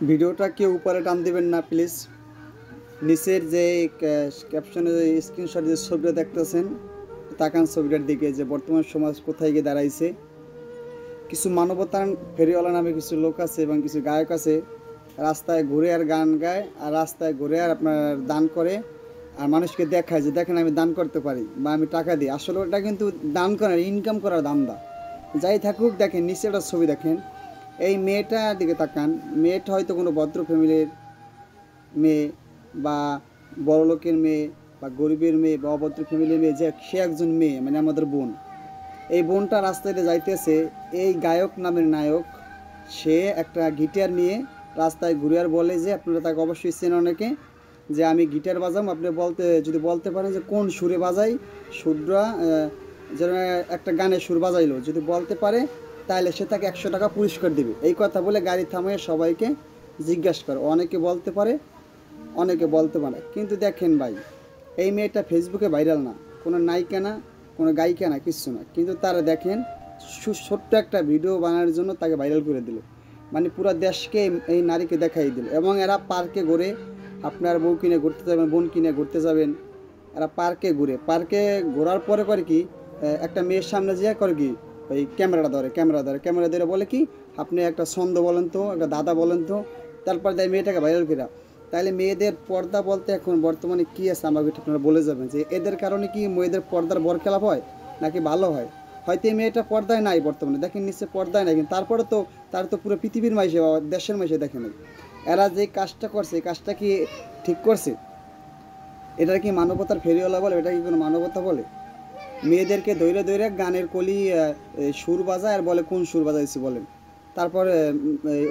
ভিডিওটা কেউ উপরে টান দিবেন না প্লিজ। নিচের যে ক্যাপশনে যে স্ক্রিনশট যে ছবিটা দেখতেছেন, তাকান ছবিটার দিকে যে বর্তমান সমাজ কোথায় গিয়ে দাঁড়াইছে। কিছু মানবতার ফেরিওয়ালা নামে কিছু লোক আছে এবং কিছু গায়ক আছে, রাস্তায় ঘুরে আর গান গায়, আর রাস্তায় ঘুরে আর আপনার দান করে, আর মানুষকে দেখায় যে দেখেন আমি দান করতে পারি বা আমি টাকা দিই। আসলে ওটা কিন্তু দান করার, ইনকাম করার ধান্দা। যাই থাকুক, দেখেন নিচে একটা ছবি দেখেন, এই মেয়েটার দিকে তাকান। মেয়েটা হয়তো কোনো ভদ্র ফ্যামিলির মেয়ে বা বড়লোকের মেয়ে বা গরিবের মেয়ে বা অভদ্র ফ্যামিলির মেয়ে, যে সে একজন মেয়ে, মানে আমাদের বোন। এই বোনটা রাস্তায় যাইতেছে, এই গায়ক নামের নায়ক সে একটা গিটার নিয়ে রাস্তায় ঘুরে আর বলে যে, আপনারা তাকে অবশ্যই চেনেন অনেকে, যে আমি গিটার বাজাম, আপনি যদি বলতে পারেন যে কোন সুরে বাজাই, সুরটা যেন একটা গানের সুর বাজাইলো, যদি বলতে পারে তাহলে সে তাকে 100 টাকা পুরস্কার দেবে। এই কথা বলে গাড়ি থামিয়ে সবাইকে জিজ্ঞাসা করে। অনেকে বলতে পারে, অনেকে বলতে পারে। কিন্তু দেখেন ভাই, এই মেয়েটা ফেসবুকে ভাইরাল না, কোনো নায়িকা না, কোনো গায়িকা না, কিচ্ছু না, কিন্তু তারা দেখেন ছোট্ট একটা ভিডিও বানানোর জন্য তাকে ভাইরাল করে দিল, মানে পুরো দেশকে এই নারীকে দেখাই দিল। এবং এরা পার্কে ঘুরে, আপনার বউ কিনে ঘুরতে যাবেন, বোন কিনে ঘুরতে যাবেন, এরা পার্কে ঘুরে, পার্কে ঘোরার পরে করে কি, একটা মেয়ের সামনে যেয়ে করে কি, ওই ক্যামেরা ধরে বলে কি, আপনি একটা ছন্দ বলেন তো, একটা দাদা বলেন তো, তারপর দেয় মেয়েটাকে ভাইরাল করা। তাহলে মেয়েদের পর্দা বলতে এখন বর্তমানে কী আছে আমাকে আপনারা বলে যাবেন, যে এদের কারণে কি মেয়েদের পর্দার বরখেলাপ হয় নাকি ভালো হয়? হয়তো এই মেয়েটা পর্দায় নাই বর্তমানে, দেখেন নিচে পর্দায় নাই, কিন্তু তারপরে তো তার তো পুরো পৃথিবীর মাইসে বা দেশের মাইসে দেখে নাই। এরা যে কাজটা করছে, এই কাজটা কি ঠিক করছে? এটা কি মানবতার ফেরিওয়ালা বলে? এটা কি কোনো মানবতা বলে? মেয়েদেরকে দৈরে দৈরে গানের কলি সুর বাজায় আর বলে কোন সুর বাজাইছি বলেন। তারপরে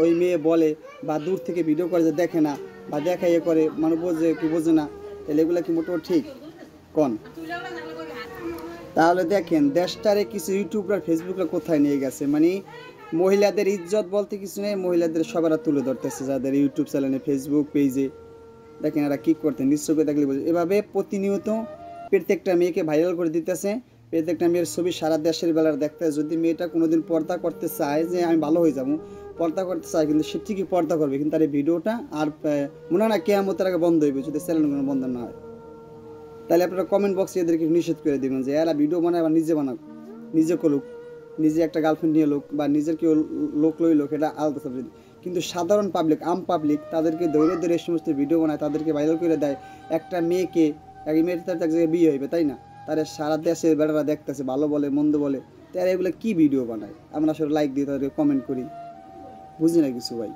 ওই মেয়ে বলে বা দূর থেকে ভিডিও করে যে দেখে না বা দেখা ইয়ে করে, মানুষ বোঝে কি বোঝে না, তাহলে এগুলো কি মোটেও ঠিক কোন? তাহলে দেখেন দেশটারে কিছু ইউটিউবার ফেসবুকরা কোথায় নিয়ে গেছে, মানে মহিলাদের ইজ্জত বলতে কিছু নেই, মহিলাদের সবারা তুলে ধরতেছে যাদের ইউটিউব চ্যানেলে, ফেসবুক পেজে। দেখেন এরা কী করতেন, নিশ্চয়ই দেখলে বোঝে। এভাবে প্রতিনিয়ত প্রত্যেকটা মেয়েকে ভাইরাল করে দিতেছে, প্রত্যেকটা মেয়ের ছবি সারা দেশের বেলার দেখতে। যদি মেয়েটা কোনোদিন পর্দা করতে চায় যে আমি ভালো হয়ে যাবো, পর্দা করতে চায়, কিন্তু সে ঠিকই পর্দা করবে, কিন্তু তার এই ভিডিওটা আর মনে হয় না কেয়ামতের আগে বন্ধ হইবে যদি চ্যানেলগুলো বন্ধ না হয়। তাহলে আপনারা কমেন্ট বক্সে এদেরকে নিষেধ করে দেবেন যে এরা ভিডিও বানায় আবার নিজে বানাক, নিজে করুক, নিজে একটা গার্লফ্রেন্ড নিয়ে লোক বা নিজের কেউ লোক লই লোক, এটা আলাদা সাবজেক্ট। কিন্তু সাধারণ পাবলিক, আম পাবলিক, তাদেরকে দৌড়ে দৌড়ে এই সমস্ত ভিডিও বানায়, তাদেরকে ভাইরাল করে দেয়। একটা মেয়েকে, এক মেয়ের তার এক জায়গায় বিয়ে হইবে, তাই না? তারা সারা দেশের বেড়ারা দেখতেছে, ভালো বলে মন্দ বলে, তারা এগুলো কী ভিডিও বানায়? আমরা আসলে লাইক দিই, তাদেরকে কমেন্ট করি, বুঝি না কিছু ভাই।